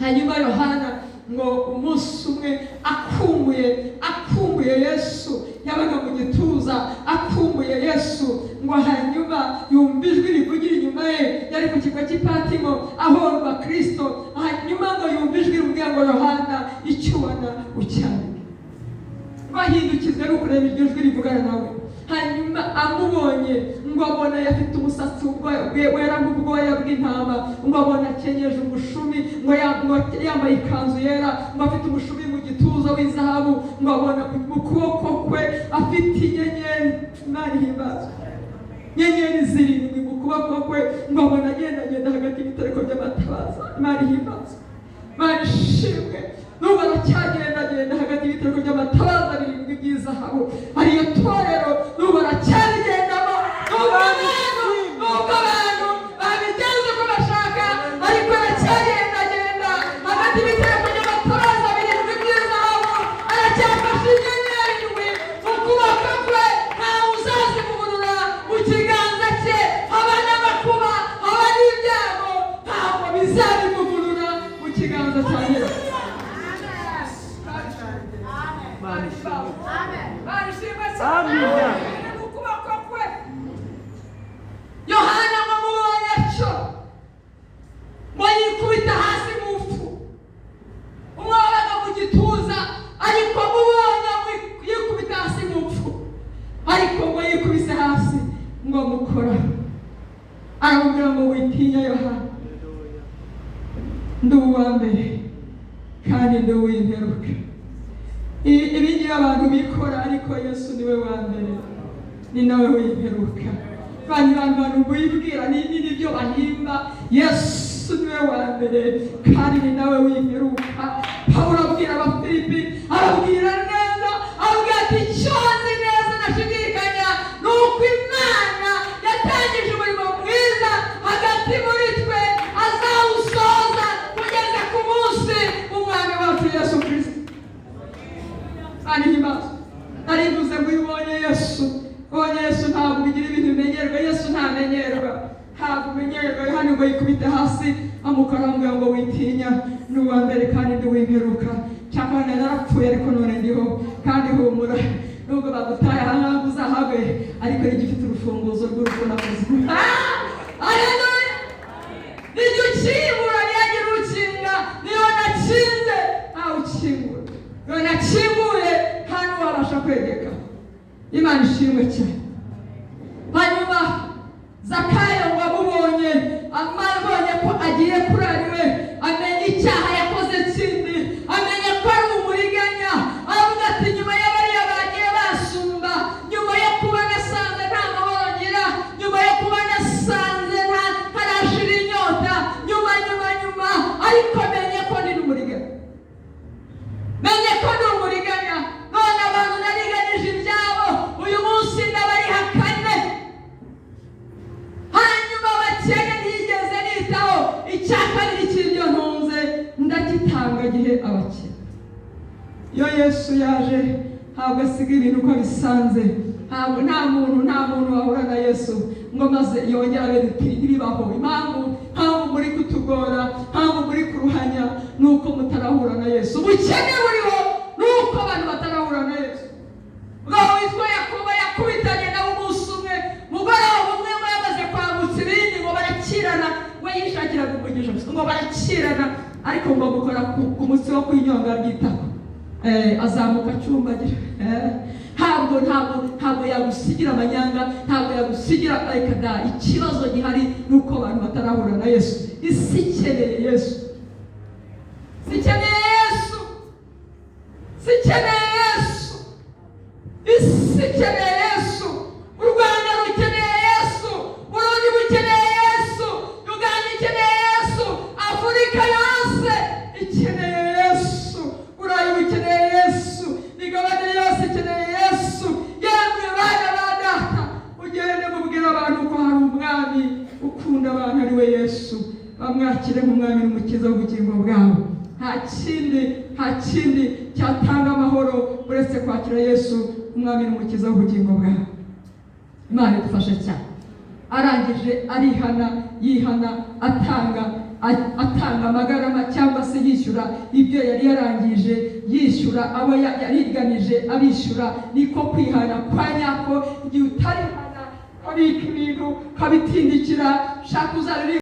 hanyuma Yohana ngo umunsi umwe akumbuye Yesu, yabaga mu gituza akumbuye Yesu, ngo hanyuma yumva ijwi rivugira inyuma ye, yari ku kigo cy'Ipatimo ahorwa Kristo, hanyuma ngo yumva ijwi rivuga ngo Yohana icyo ubona ucyandike. Bahindukizwe no kureba iryo jwi rivugana nawe. Hanyuma amubonye ngo abona yafite umusatsi wera nk'ubwoya bw'intama, ngo abona akenyeje umushumi, ngo yambaye ikanzu yera, ngo afite umushumi mu gituza w'izahabu, ngo abona mu kuboko kwe afite inyenyeri, Imana ihimbazwe, inyenyeri zirindwi mu kuboko kwe, ngo abona agenda hagati y'ibitereko by'amatabaza, Imana ihimbazwe, Imana ishimwe. Nubwo aracyagenda hagati y'ibitereko by'amatabaza birindwi by'izahabu, ariyo torero, nubwo aracyarigendamo, nubwo abantu babigenza uko bashaka, ariko aracyagenda hagati y'ibitereko by'amatabaza birindwi by'izahabu, aracyafashe inyenyeri ndwi mu kuboko kwe, ntawe uzazimurura mu kiganza cye, haba n'amakuba haba n'ibyago ntabwo bizabimugurura mu kiganza cya Yesu. Yohana amubonye atyo, ngo yikubita hasi mu mfu, umwabaga mu gituza, ariko amubonye yikubita hasi mu mfu, ariko ngo yikubise hasi ngo amukora, aramubwira ngo witinya Yohana, ndi uwa mbere kandi ndi uw'imperuka. Ibi ngibi abantu bikora, ariko Yesu niwe wa mbere ni nawe w'imperuka. Abantu bibwira n'ibyo bahimba, Yesu niwe wa mbere kandi ni nawe w'imperuka. Pawulo abwira Abafilipi, arabwira neza, abwira ati icyo nzi neza ntashidikanya ni uko Imana yatangije umurimo mwiza hagati muri twe, azawusoza kugeza ku munsi w'Umwami wacu Yesu Kristo. Arivuze ngo ubonye Yesu, ubonye Yesu ntabwo bigira ibintu bimenyerwa. Yesu ntamenyerwa, ntabwo umenyerwa. Yohana ngo yikubite hasi amukora, amubwira ngo witinya, ni uwa mbere kandi ndi uw'imperuka. Cyangwa narapfuye ariko none ndiho, kandi humura, nubwo bagutaye aha ngaha uzahagwe, ariko rigifite urufunguzo rw'urupfu n'ubuzima. Aleluya! Nijye ukingura, niyagira ukinga, niyo nakinze ntawe ukingura, niyo nakinguye hano wabasha kwegeka. Imana ishimwe cyane. Hanyuma Zakayo ngo amubonye, amabonye ko agiye kuri ariwe, amenya icyaha yakoze kindi, amenya ko ari umuriganya, aravuga ati nyuma y'abariya bagiye basumba, nyuma yo kuba nasanze nta mahoro ngira, nyuma yo kuba nasanze ntarashira inyota, nyuma ariko menye ko ndi umuriganya, menye ko ndi umuriganya. None abantu nariganyije ibyabo, uyu munsi ndabarihakane. Hanyuma bakene ntigeze nitaho, icya kabiri cy'ibyo ntunze ndagitanga gihe abakene. Iyo Yesu yaje ntabwo asiga ibintu uko bisanze. Nta muntu wahura na Yesu ngo maze yongera abe ntibibaho. Impamvu muri kutugora, impamvu muri kuruhanya, nuko mutarahura na Yesu. Ubukene buriho nuko abantu batarahura na Yesu. Ngaho witwa Yakobo yakubitanye nawe umunsi umwe, mugoroba umwe yamaze kwambutsa ibindi ngo barakirana, we yishakiraga umugisha ngo barakirana, ariko ngo gukora ku munsi wo kwinyonga ryitako, azamuka acumbagira. Ntabwo yagusigira amanyanga, ntabwo yagusigira ayikada. Ikibazo gihari nuko abantu batarahura na Yesu. Isi ikeneye Yesu, sikeneye Yesu, sikeneye Yesu, isi ikeneye Yesu. U Rwanda rukeneye Yesu, Burundi bukeneye Yesu, Uganda ikeneye Yesu, Afurika yose ikeneye Yesu, Burayi bukeneye Yesu, imigabane yose ikeneye Yesu. Yemwe bana ba data, ugende mubwira abantu ko hari umwami ukunda abantu, ari we Yesu. Bamwakire nk'umwami n'umukiza w'ubugingo bwabo. Nta kindi cyatanga amahoro uretse kwakira Yesu umwami n'umukiza w'ubugingo bwabo. Imana idufashe cyane. Arangije yihana, atanga amagarama cyangwa se yishyura ibyo yari yarangije yishyura abo yariganije abishyura. Niko kwihana kwa nyako. Igihe utarihana kabika ibintu kabitindikira, shaka uzarire